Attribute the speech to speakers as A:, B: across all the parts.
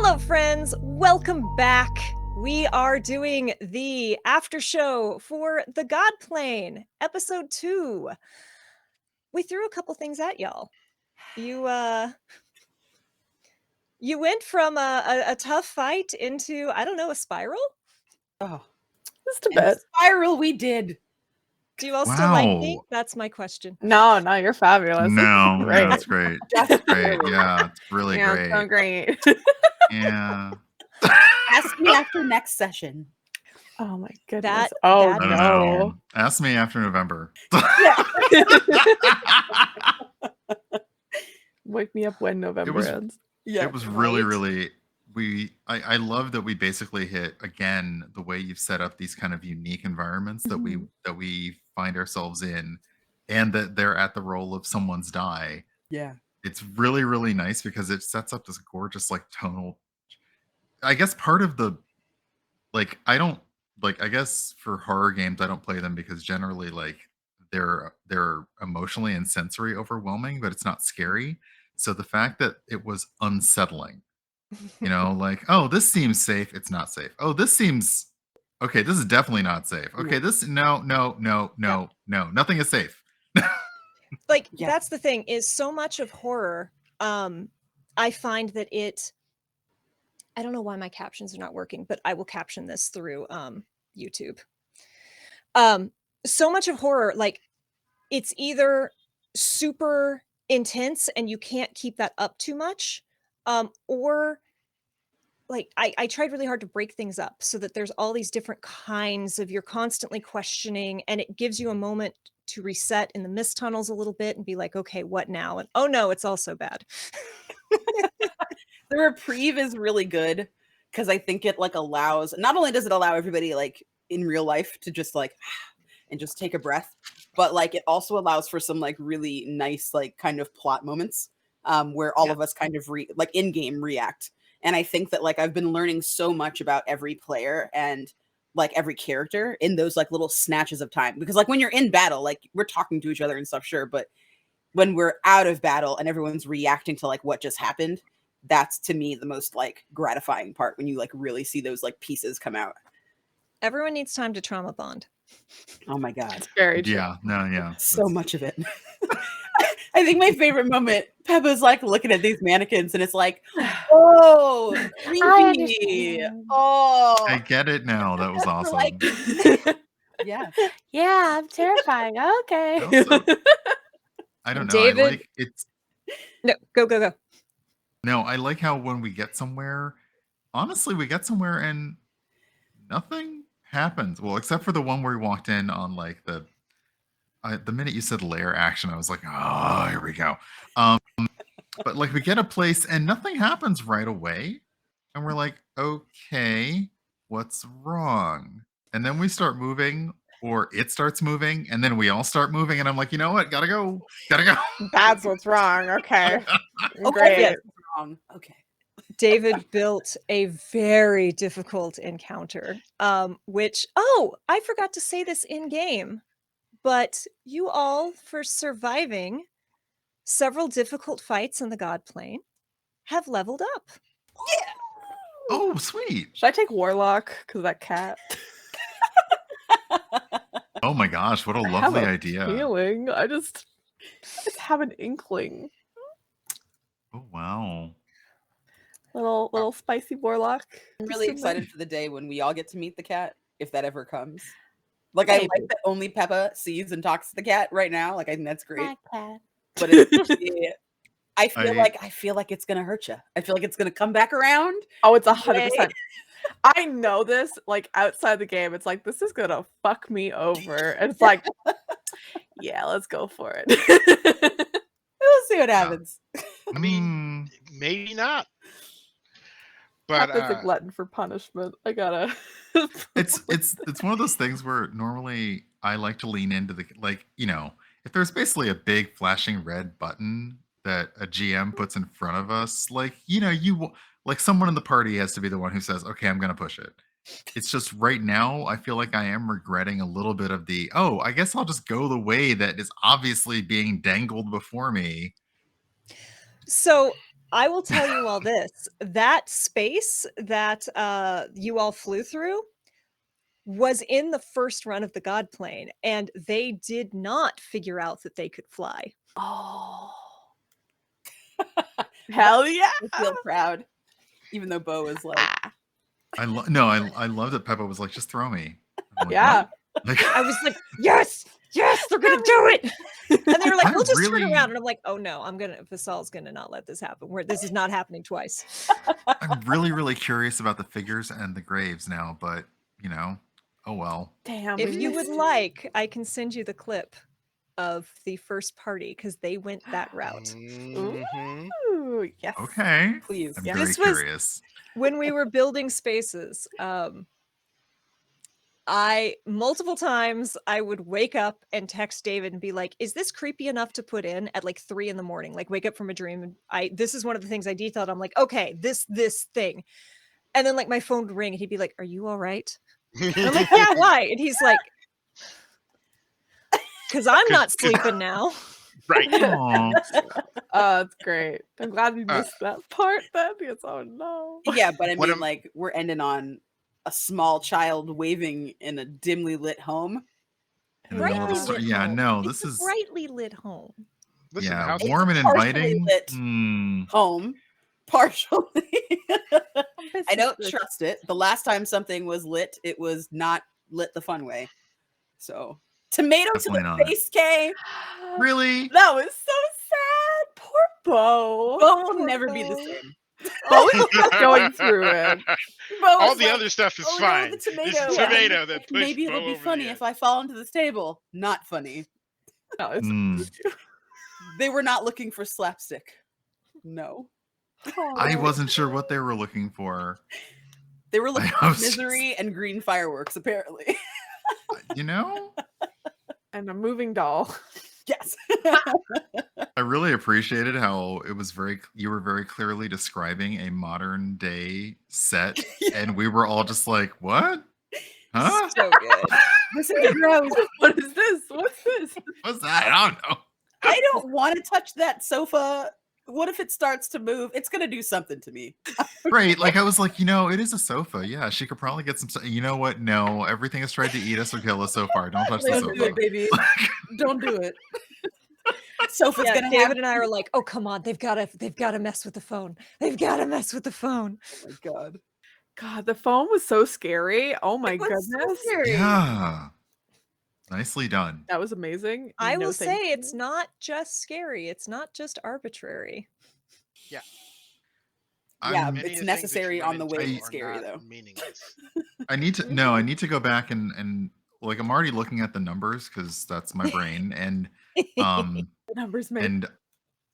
A: Hello, friends. Welcome back. We are doing the after show for the Godplane, episode 2. We threw a couple things at y'all. You went from a tough fight into, I don't know, a spiral?
B: Oh,
C: just a bit.
B: Spiral we did.
A: Do you all still like me? That's my question.
C: No, you're fabulous.
D: No,
C: great.
D: no, it's great. It's great. Yeah, it's really great.
C: So great.
D: Yeah.
B: Ask me after next session.
C: Oh my goodness.
A: That
D: I don't
C: no.
D: know. Ask me after November.
C: Wake me up when November ends.
D: Yeah, it was really I love that we basically hit again the way you've set up these kind of unique environments that we find ourselves in, and that they're at the role of someone's die.
B: Yeah.
D: It's really nice because it sets up this gorgeous like tonal, I guess part of the I guess for horror games I don't play them because generally like they're emotionally and sensory overwhelming, but it's not scary. So the fact that it was unsettling, you know, like, oh, this seems safe, it's not safe. Oh, this seems okay, this is definitely not safe. Okay, this no, nothing is safe.
A: That's the thing, is so much of horror, I find that I don't know why my captions are not working, but I will caption this through YouTube. So much of horror, like, it's either super intense and you can't keep that up too much, or like I tried really hard to break things up so that there's all these different kinds of, you're constantly questioning, and it gives you a moment to reset in the mist tunnels a little bit and be like, okay, what now? And oh no, it's all so bad.
B: The reprieve is really good because I think it like allows, not only does it allow everybody like in real life to just like and just take a breath, but like it also allows for some like really nice like kind of plot moments where all of us kind of like in-game react. And I think that like I've been learning so much about every player and like every character in those like little snatches of time, because like when you're in battle, like we're talking to each other and stuff, sure, but when we're out of battle and everyone's reacting to like what just happened, that's to me the most like gratifying part, when you like really see those like pieces come out.
A: Everyone needs time to trauma bond.
B: Oh my god.
C: It's very true.
D: Yeah.
B: So much of it. I think my favorite moment, Peppa's like looking at these mannequins and it's like, oh, creepy. Oh,
D: I get it now. That was awesome.
B: Like, yeah,
C: I'm terrifying. Okay.
D: Also, I don't know.
A: David,
D: I like it's
A: no, go.
D: No, I like how when we get somewhere, honestly, we get somewhere and nothing happens. Well, except for the one where we walked in on like the minute you said lair action, I was like, oh, here we go. But like we get a place and nothing happens right away. And we're like, okay, what's wrong? And then we start moving, or it starts moving, and then we all start moving. And I'm like, you know what? Gotta go.
C: That's what's wrong. Okay.
B: okay,
C: Great.
B: wrong. Okay.
A: David built a very difficult encounter, which, I forgot to say this in game, but you all, for surviving several difficult fights in the Godplane, have leveled up.
B: Yeah.
D: Oh, sweet.
C: Should I take Warlock because of that cat?
D: Oh my gosh, what a lovely idea.
C: Feeling. I just have an inkling.
D: Oh wow.
C: Little spicy Warlock.
B: I'm really excited for the day when we all get to meet the cat, if that ever comes. Like, I like that only Peppa sees and talks to the cat right now. Like, I think that's great.
C: Cat.
B: But I feel like it's gonna hurt you. I feel like it's gonna come back around.
C: Oh, it's 100%. I know this. Like outside the game, it's like, this is gonna fuck me over. And it's like, yeah, let's go for it.
B: We'll see what happens.
E: I mean, maybe not. But
C: It's a glutton for punishment. I gotta.
D: It's one of those things where normally I like to lean into the, like, you know, if there's basically a big flashing red button that a GM puts in front of us, like, you know, like someone in the party has to be the one who says, okay, I'm gonna push it. It's just right now I feel like I am regretting a little bit of the, oh, I guess I'll just go the way that is obviously being dangled before me.
A: So I will tell you all this. That space that you all flew through was in the first run of the Godplane, and they did not figure out that they could fly.
C: Oh. Hell yeah.
B: I feel proud, even though Bo was like,
D: I love that Peppa was like, just throw me. I'm like,
C: Yeah.
D: "What?" Like,
A: I was like, yes, they're gonna do it. And they were like,
D: I'm
A: we'll just turn
D: really-
A: around. And I'm like, oh no, Vasal's gonna not let this happen. This is not happening twice.
D: I'm really, really curious about the figures and the graves now, but oh well.
C: Damn.
A: If
C: we
A: you would
C: missed-
A: like, I can send you the clip of the first party because they went that route.
E: Mhm.
C: Ooh, yes.
D: Okay.
B: please.
D: I'm
C: Yeah.
D: very
A: This was-
D: curious.
A: When we were building spaces, I multiple times I would wake up and text David and be like, is this creepy enough to put in at like 3 in the morning? Like wake up from a dream and this is one of the things I detailed. I'm like, okay, this thing. And then like my phone would ring and he'd be like, are you all right? And I'm like, yeah, why? And he's like, because I'm not sleeping now.
E: Right.
D: Aw.
C: Oh, it's great. I'm glad we
E: Uh,
C: missed that part then because oh no.
B: Yeah, but I
E: What
B: mean,
E: am-
B: like, we're ending on a small child waving in a dimly lit home.
D: In the middle of
A: Brightly
D: the story.
A: lit
D: Yeah,
A: home.
D: no,
A: It's
D: this
A: a
D: is
A: brightly lit home.
E: Listen, the
D: yeah,
E: house.
D: warm and
B: partially
D: inviting.
B: lit.
D: Hmm.
B: Home, partially.
C: This
B: I
C: is
B: don't
C: the-
B: trust it. The last time something was lit, it was not lit the fun way. So, tomato to
D: Definitely
B: the
D: not.
B: face, Kay.
D: Really?
C: That was so sad. Poor Bo.
B: Bo will
C: Poor
B: never be the
C: Bo.
B: same.
C: Bo is still going through it.
B: Bo
E: All
B: was
E: the
B: like,
E: other stuff is
B: "Oh, no,
E: fine.
B: the tomato.
E: It's the
C: Yeah.
E: tomato that pushed
B: Maybe
E: Bo
B: it'll be
E: over the
B: funny
E: edge.
B: if I fall into this table." Not funny.
C: No, it's
D: Hmm.
B: They were not looking for slapstick. No.
D: I wasn't sure what they were looking for.
B: They were looking
D: I
B: for
D: was just-
B: misery and green fireworks, apparently.
D: You know?
C: and a moving doll.
B: Yes.
D: I really appreciated how you were very clearly describing a modern day set, and we were all just like, what? Huh?
A: So good.
B: This is gross.
C: What is this? What's this?
D: What's that? I don't know.
B: I don't want to touch that sofa. What if it starts to move? It's going to do something to me.
D: Right. Like I was like, it is a sofa. Yeah, she could probably get some. You know what? No, everything has tried to eat us or kill us so far. Don't touch the
B: Don't do
D: sofa.
B: it, baby. Don't do it. Sofa's
A: Yeah,
B: going to
A: David
B: have...
A: and I are like, oh come on, they've got to mess with the phone. They've got to mess with the phone.
B: Oh my God.
C: God, the phone was so scary. Oh my
B: It was so
C: goodness.
B: scary.
D: Yeah. Nicely done.
C: That was amazing.
A: I
C: No,
A: will
C: thank
A: say
C: you.
A: it's not just scary. It's not just arbitrary.
B: Yeah,
D: I'm-
E: Many
B: it's
E: of the things that
B: necessary
E: you
B: on
E: run
B: the way
E: into
B: it's
E: are
B: scary,
E: not
B: though.
E: Meaningless.
D: I need to go back and like I'm already looking at the numbers because that's my brain and
C: The numbers made
D: and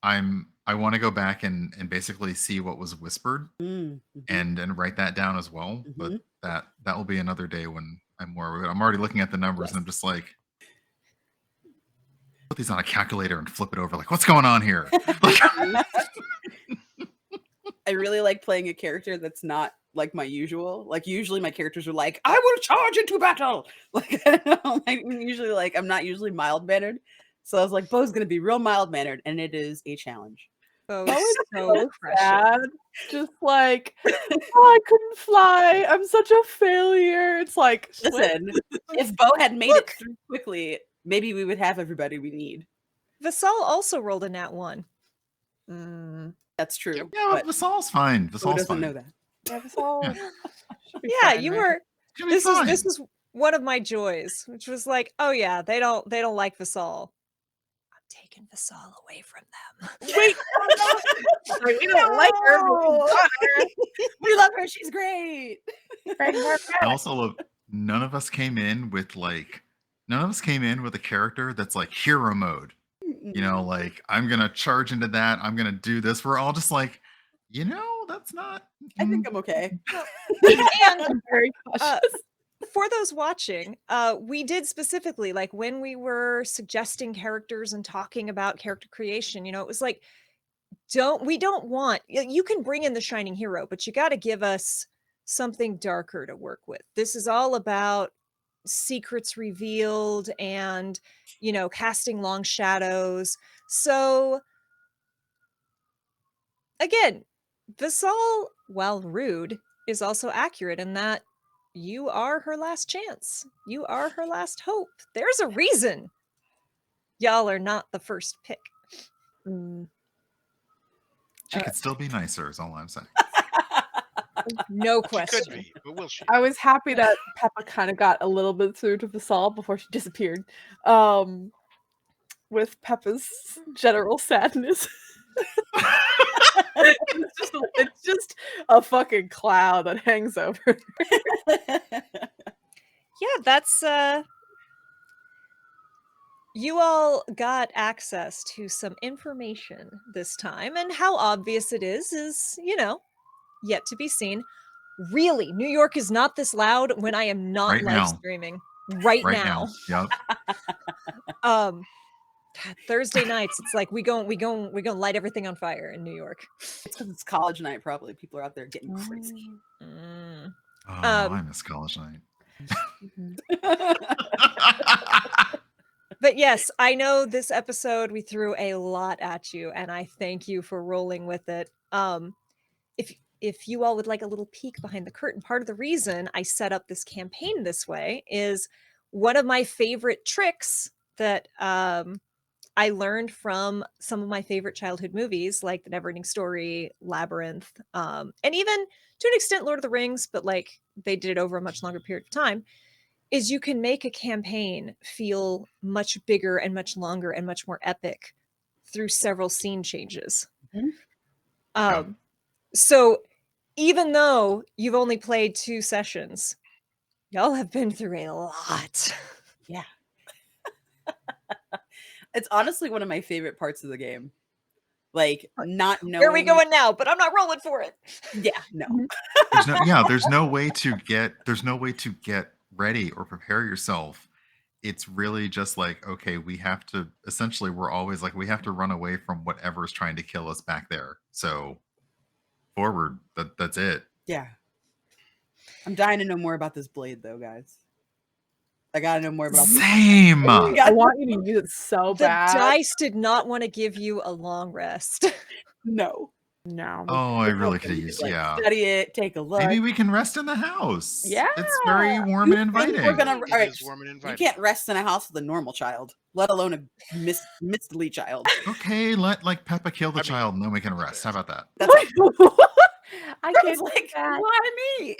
D: I want to go back and basically see what was whispered
B: Mm, mhm.
D: and write that down as well. But that will be another day when I'm already looking at the numbers and I'm just like put these on a calculator and flip it over like what's going on here? Like,
B: I really like playing a character that's not like my usual. Like usually my characters are like, I will charge into battle. Like I'm not usually mild mannered. So I was like, Bo's gonna be real mild mannered, and it is a challenge.
A: Oh,
C: That was
A: so
C: so
A: precious.
C: sad. Just like, oh, I couldn't fly. I'm such a failure. It's like,
B: Listen, if Bo had made it through quickly, maybe we would have everybody we need.
A: Vasal also rolled a nat 1.
B: That's true.
D: yeah,
B: but
D: Vasal's fine.
B: Bo
D: Vasal's
B: doesn't
D: fine.
B: know that.
C: yeah, this all
D: Yeah.
C: should be
A: Yeah,
C: fine,
A: you
C: right?
A: were.
D: She'll be
A: This
D: fine.
A: is one of my joys, which was like, oh yeah, they don't like Vasal. I'm taking Vasal away from them.
C: Wait, we don't like her, but we want her.
B: We love her. She's great.
C: Bring her
D: I
C: back.
D: also love none of us came in with a character that's like hero mode. Like I'm gonna charge into that. I'm gonna do this. We're all just like, that's not.
B: I think I'm okay.
A: And
C: I'm very cautious.
A: for those watching, we did specifically, like when we were suggesting characters and talking about character creation, it was like, we don't want, you can bring in the shining hero, but you got to give us something darker to work with. This is all about secrets revealed and, casting long shadows. So again, Visal, while rude, is also accurate in that you are her last chance. You are her last hope. There's a reason y'all are not the first pick.
C: Mm.
D: She could still be nicer, is all I'm saying.
A: No
E: She
A: question.
E: could be, but will she?
C: I was happy that Peppa kind of got a little bit through to Vasal before she disappeared. With Peppa's general sadness. it's just a fucking cloud that hangs over her.
A: Yeah, that's you all got access to some information this time, and how obvious it is, yet to be seen. Really, New York is not this loud when I am not
D: Right
A: live
D: now.
A: streaming right now.
D: Yep.
A: God, Thursday nights, it's like we gonna light everything on fire in New York.
B: It's because it's college night, probably. People are out there getting crazy.
A: Mm.
D: Oh, I miss college night.
A: But yes, I know this episode we threw a lot at you, and I thank you for rolling with it. If you all would like a little peek behind the curtain, part of the reason I set up this campaign this way is one of my favorite tricks that I learned from some of my favorite childhood movies, like The Neverending Story, Labyrinth, and even to an extent Lord of the Rings, but like they did it over a much longer period of time, is you can make a campaign feel much bigger and much longer and much more epic through several scene changes.
B: Mhm.
A: So even though you've only played 2 sessions, y'all have been through a lot.
B: Yeah. It's honestly one of my favorite parts of the game. Like, not knowing.
A: Where are we going now? But I'm not rolling for it.
B: Yeah, no.
D: There's no way to get ready or prepare yourself. It's really just like, okay, we have to essentially we're always like we have to run away from whatever's trying to kill us back there. So forward. That's it.
B: Yeah. I'm dying to know more about this blade, though, guys. I gotta know more about this.
D: Same.
C: I want you to use it so
A: The
C: bad.
A: dice did not want to give you a long rest.
B: No.
C: No.
D: Oh, I really
B: Hoping
D: could have
B: you
D: used,
B: like,
D: yeah.
B: study it, take a look.
D: Maybe we can rest in the house.
C: Yeah.
D: It's very warm and
B: think
D: inviting.
B: we're gonna-
E: It
B: all right,
E: is warm and
B: You
E: inviting.
B: can't rest in a house with a normal child, let alone a mistly child.
D: Okay, let like Peppa kill the
E: I mean,
D: child and then we can rest. How about that?
B: That's
C: I
B: It's
C: can't
B: like,
C: that.
B: why me?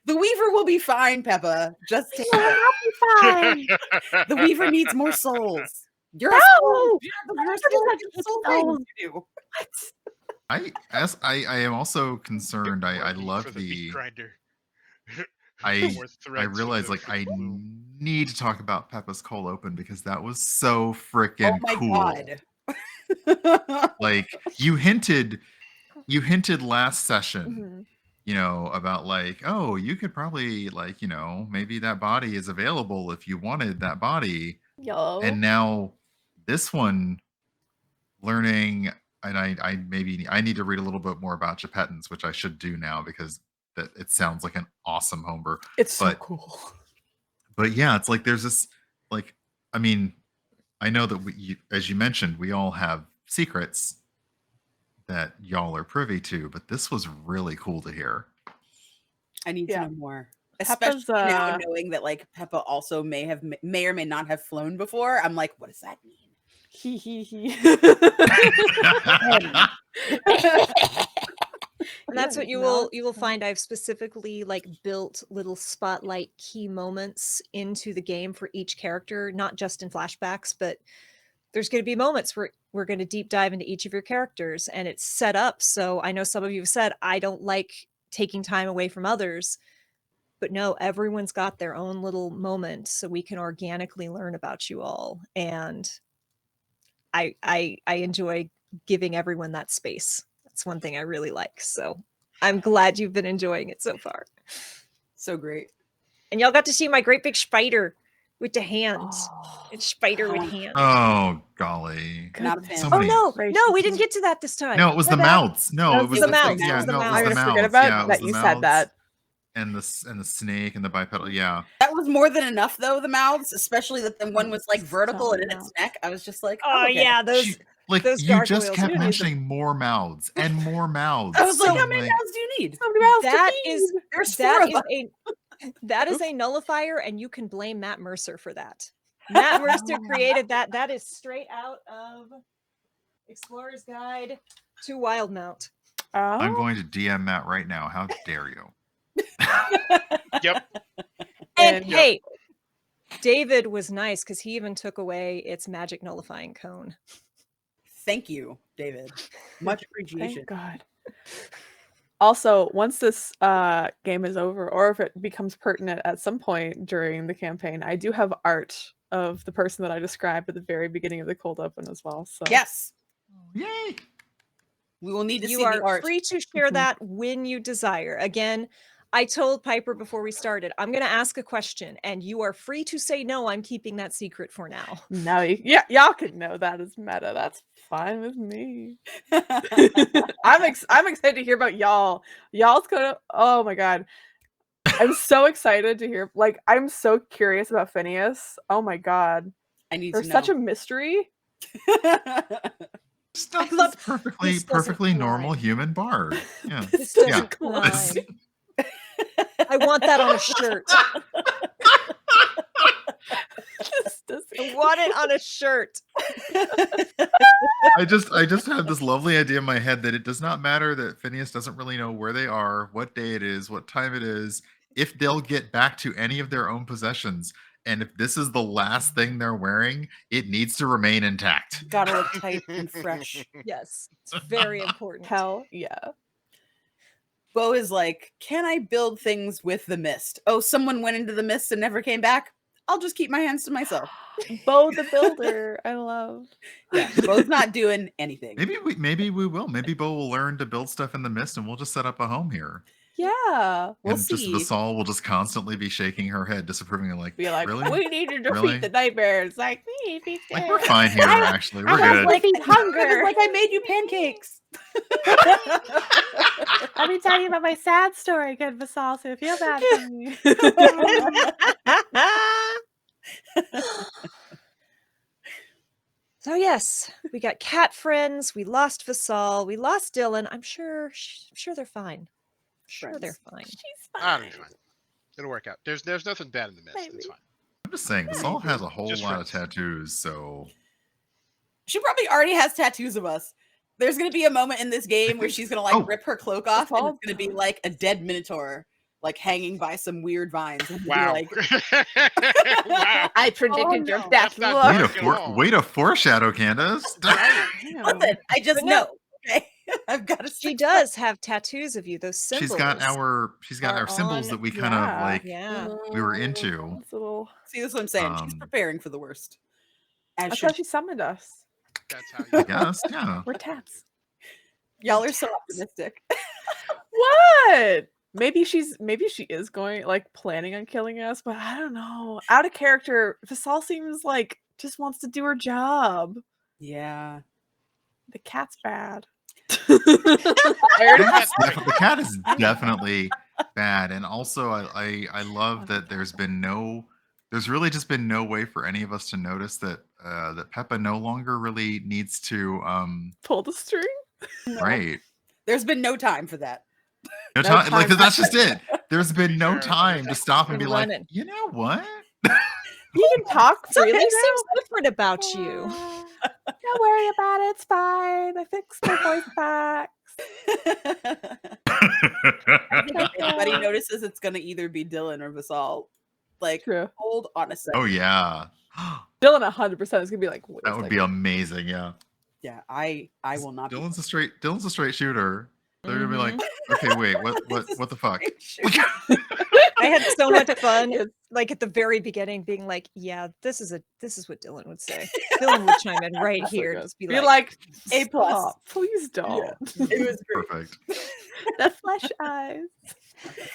B: The Weaver will be fine, Peppa. Just take it.
C: I'll be fine.
B: The Weaver needs more souls. You're a
C: No!
B: soul. You're
C: Never
B: a soul.
C: did
B: You're
C: that
B: soul
C: soul.
B: things you do.
D: I am also concerned. I
E: Working
D: love
E: for the meat
D: the
E: grinder.
D: I
E: More
D: I
E: threads for
D: realize
E: the
D: like I
E: loom.
D: need to talk about Peppa's cold open because that was so
B: Oh
D: freaking
B: my
D: cool.
B: god.
D: Like you hinted last session,
C: Mhm.
D: about like, oh, you could probably like, maybe that body is available if you wanted that body.
C: Yo.
D: And now this one learning, and I maybe I need to read a little bit more about Gepettans, which I should do now because that it sounds like an awesome homebrew.
C: It's so
D: But
C: cool.
D: but yeah, it's like there's this like I mean, I know that as you mentioned, we all have secrets that y'all are privy to, but this was really cool to hear.
B: I need
C: Yeah.
B: to know more.
C: Peppa's,
B: Especially now knowing that like Peppa also may or may not have flown before. I'm like, what does that mean?
C: He he he.
A: And that's
C: Yeah,
A: what you
C: now
A: will
C: it's fun.
A: find. I've specifically like built little spotlight key moments into the game for each character, not just in flashbacks, but there's going to be moments where we're going to deep dive into each of your characters, and it's set up. So I know some of you have said I don't like taking time away from others, but no, everyone's got their own little moment, so we can organically learn about you all. And I enjoy giving everyone that space. That's one thing I really like. So I'm glad you've been enjoying it so far.
B: So great.
A: And y'all got to see my great big spider with the hands.
C: Oh,
A: It's spider with
B: God.
A: hands.
D: Oh golly.
B: Not a
C: goodness.
B: fan.
D: So
A: Oh
D: many-
A: no,
C: Gracious.
A: no, we didn't get to that this time.
D: No, it was
A: My
D: the
A: bad.
D: mouths. No, it was
A: the
D: the
A: mouths.
D: Yeah,
A: It was the
D: no, it
A: mouths.
D: was
C: I'm
D: the
C: gonna
D: mouths.
C: forget about
D: Yeah, it was
C: that
D: the
C: you said
D: mouths.
C: that.
D: And the snake and the bipedal. Yeah.
B: That was more than enough though, the mouths, especially that the one was like vertical
C: So
B: and in its neck. I was just like,
A: Oh
B: okay.
A: yeah, those
D: Like,
A: Those
D: you just
A: gargoyles,
D: kept
C: you need them.
D: mentioning more mouths and more mouths.
B: I was like,
D: and
B: how
D: I'm
B: many
D: like,
B: mouths do you need?
C: Somebody else
A: That
C: to
A: is
C: feed.
B: There's 4
A: that
B: of
A: is
B: us.
A: that is a nullifier, and you can blame Matt Mercer for that. Matt Mercer created that. That is straight out of Explorer's Guide to Wildmount.
D: I'm
C: Oh,
D: going to DM Matt right now. How dare you?
E: Yep.
A: And
C: And-
A: hey, David was nice because he even took away its magic nullifying cone.
B: Thank you, David. Much appreciation.
C: thank God. Also, once this game is over, or if it becomes pertinent at some point during the campaign, I do have art of the person that I described at the very beginning of the cold open as well. So
B: Yes,
D: Yay!
B: we will need to
A: You
B: see
A: are
B: the art.
A: free to share
C: Mhm.
A: that when you desire. Again, I told Piper before we started, I'm going to ask a question, and you are free to say no. I'm keeping that secret for now.
C: now, y'all can know that is meta. That's fine with me. I'm excited to hear about y'all. Y'all's gonna. Oh my God, I'm so excited to hear. Like, I'm so curious about Phineas. Oh my God,
B: I need
C: they're
B: to know.
C: such a mystery.
D: Stuff
A: love-
D: is perfectly
A: this doesn't
D: perfectly normal
A: climb.
D: human bard. Yeah.
A: This
C: This
A: doesn't
C: climb.
A: I want that on a shirt.
C: This doesn't-
A: I want it on a shirt.
D: I just have this lovely idea in my head that it does not matter that Phineas doesn't really know where they are, what day it is, what time it is, if they'll get back to any of their own possessions. And if this is the last thing they're wearing, it needs to remain intact.
B: Gotta look tight and fresh.
A: Yes, it's very important.
C: Hell yeah.
B: Bo is like, can I build things with the mist? Oh, someone went into the mist and never came back? I'll just keep my hands to myself.
C: Bo the Builder. I love.
B: Yeah, Bo's not doing anything.
D: Maybe we will. Maybe Bo will learn to build stuff in the mist, and we'll just set up a home here.
C: Yeah.
B: We'll
D: and just
B: see.
D: Vasal will just constantly be shaking her head, disapproving, like,
C: Be like,
D: really?
C: we need to defeat
D: Really?
C: the nightmares. Like, we need to
D: Like, we're fine here. Actually, we're
C: I
D: good.
C: like
B: I was
C: hunger.
B: like, I made you pancakes.
C: Let me tell you about my sad story, good Vasal, so feel bad for me.
A: So yes, we got cat friends. We lost Vasal. We lost Dylan. I'm sure they're fine. Sure, they're fine.
C: She's
E: I'll be
C: fine.
E: fine. It'll work out. There's nothing bad in the mist. It's
C: Maybe.
E: fine.
D: I'm just saying, Vasal has a whole
E: Just
D: lot of
E: friends.
D: tattoos, so
B: She probably already has tattoos of us. There's gonna be a moment in this game where she's gonna like
D: Oh.
B: rip her cloak off, and
C: all
B: it's gonna be like a dead minotaur, like hanging by some weird vines. And it'll be
E: Wow.
B: like,
E: Wow.
C: I predicted your
B: no.
C: death.
E: That's not
C: Look.
E: dark at all.
D: way to foreshadow, Candace.
B: listen, I just
A: But no.
B: know. Okay, I've got to.
A: She does have tattoos of you. Those symbols.
D: she's got our
B: are
D: symbols
B: on-
D: that we kind of
C: yeah.
D: like
A: Yeah.
D: we were into.
C: This little...
B: See, that's what I'm saying. She's
D: Um,
B: preparing for the worst. As
C: That's
B: should
C: how she summoned us.
E: That's how
D: I
E: you.
D: guess, yeah.
C: We're tats.
B: y'all are so optimistic.
C: What? Maybe she is going like planning on killing us, but I don't know. Out of character, Vasal seems like just wants to do her job.
B: Yeah.
C: The cat's bad.
D: The cat is definitely bad, and also I love that there's really just been no way for any of us to notice that that Peppa no longer really needs to
C: Pull the string.
D: right.
B: There's been no time for that.
D: No
C: No
D: time, like
C: time.
D: that's just it. There's been no
E: Sure,
D: time to stop and
A: Been
D: be like,
A: running.
D: you know what?
C: You can talk freely
A: Something
C: now.
A: seems different about you.
C: Don't worry about it. It's fine. I fixed my voice back.
B: I think if anybody notices, it's gonna either be Dylan or Vasal. Like,
C: True.
B: hold on a second.
D: Oh yeah,
C: Dylan 100% is gonna be like, wait a
D: that would be
C: second.
D: amazing. Yeah,
B: Yeah, I will not.
D: Dylan's a straight shooter. They're gonna be like, okay, wait, what the fuck?
A: I had so much fun, like at the very beginning, being like, "Yeah, this is what Dylan would say." Dylan would chime in right
C: So
A: here,
C: good.
A: just be
C: Be
A: like,
C: like,
B: A plus.
C: "Stop, please don't.
B: It was great.
D: Perfect.
C: The flesh eyes.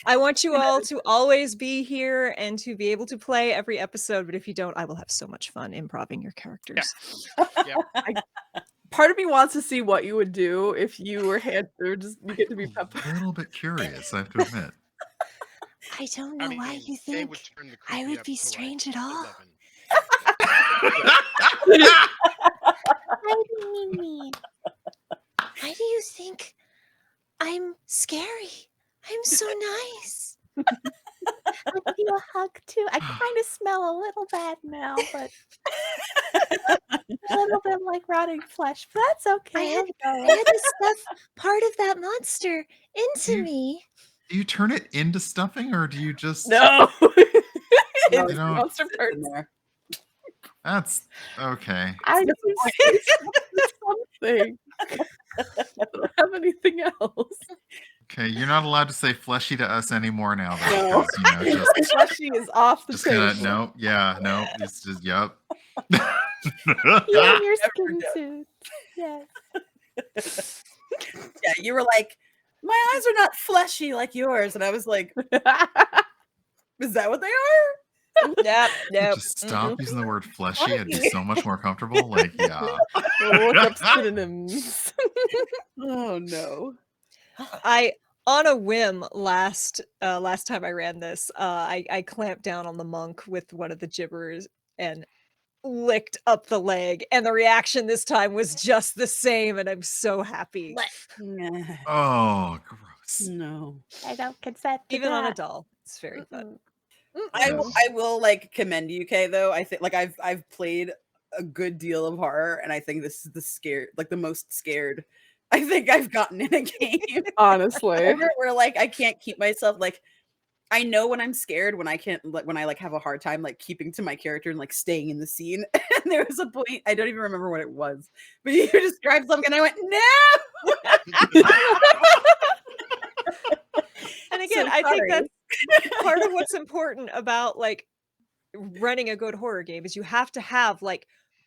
A: "I want you all to always be here and to be able to play every episode. But if you don't, I will have so much fun improving your characters."
C: Part of me wants to see what you would do if you were or just you get to be Peppa.
D: A little bit curious, I have to admit.
A: I don't
E: I
A: know
E: mean,
A: why you
E: they
A: think
E: would turn the
A: I
E: creepy
A: would
E: up
A: be
E: to, like,
A: strange at all.
E: 11.
A: hiding me? Why do you think I'm scary? I'm so nice.
C: I'll give you a hug too. I kind of smell a little bad now, but a little bit like rotting flesh. But that's okay.
A: I had
C: I'll
A: I had to stuff part of that monster into
D: You-
A: me.
D: Do you turn it into stuffing or do you just
C: No.
B: No,
C: It's
D: You know,
C: monster
B: it's
C: parts.
B: in there.
D: That's okay.
C: I
B: That's the
C: just something. I don't have anything else.
D: Okay, you're not allowed to say fleshy to us anymore now though,
B: No.
D: because just
C: Fleshy is off the
D: just kind
C: table.
D: of no, it's just yep.
C: You and your
B: Never
C: skin
B: do.
C: suit. Yes.
B: Yeah, you were like, my eyes are not fleshy like yours, and I was like, is that what they are?
A: Yep, nope.
D: Just stop using the word fleshy. I'd be
B: Funny.
D: so much more comfortable. Like, yeah.
C: We'll look up synonyms.
B: Oh no.
A: I on a whim last time I ran this, I clamped down on the monk with one of the gibbers and licked up the leg, and the reaction this time was just the same, and I'm so happy.
B: Nah,
D: Oh, gross.
B: no.
C: I don't consent to
A: Even on a
C: that.
A: doll, it's very fun.
B: I will like commend UK though. I think like I've played a good deal of horror, and I think this is the most scared I think I've gotten in a game.
C: Honestly.
B: Where like I can't keep myself like I know when I'm scared when I can't when I like have a hard time like keeping to my character and like staying in the scene. And there was a point I don't even remember what it was, but you described something and I went no.
A: And again,
B: So
A: I think
B: sorry.
A: that's part of what's important about like running a good horror game is you have to have like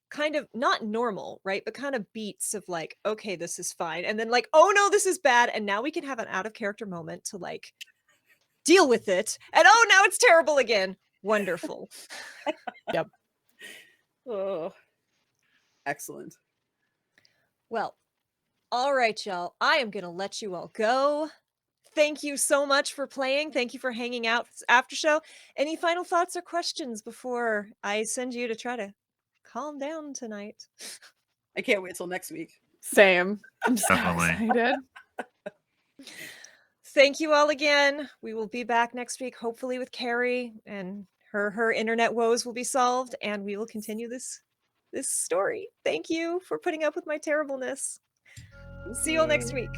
A: kind of not normal, right? But kind of beats of like, okay, this is fine. And then like, oh no, this is bad. And now we can have an out of character moment to like deal with it. And oh, now it's terrible again. Wonderful.
B: Oh, excellent.
A: Well, all right, y'all. I am going to let you all go. Thank you so much for playing. Thank you for hanging out after show. Any final thoughts or questions before I send you to try to calm down tonight?
B: I can't wait till next week.
C: Same. I'm so
D: Definitely.
C: excited.
A: Thank you all again. We will be back next week, hopefully with Carrie, and her internet woes will be solved, and we will continue this story. Thank you for putting up with my terribleness. See you all next week.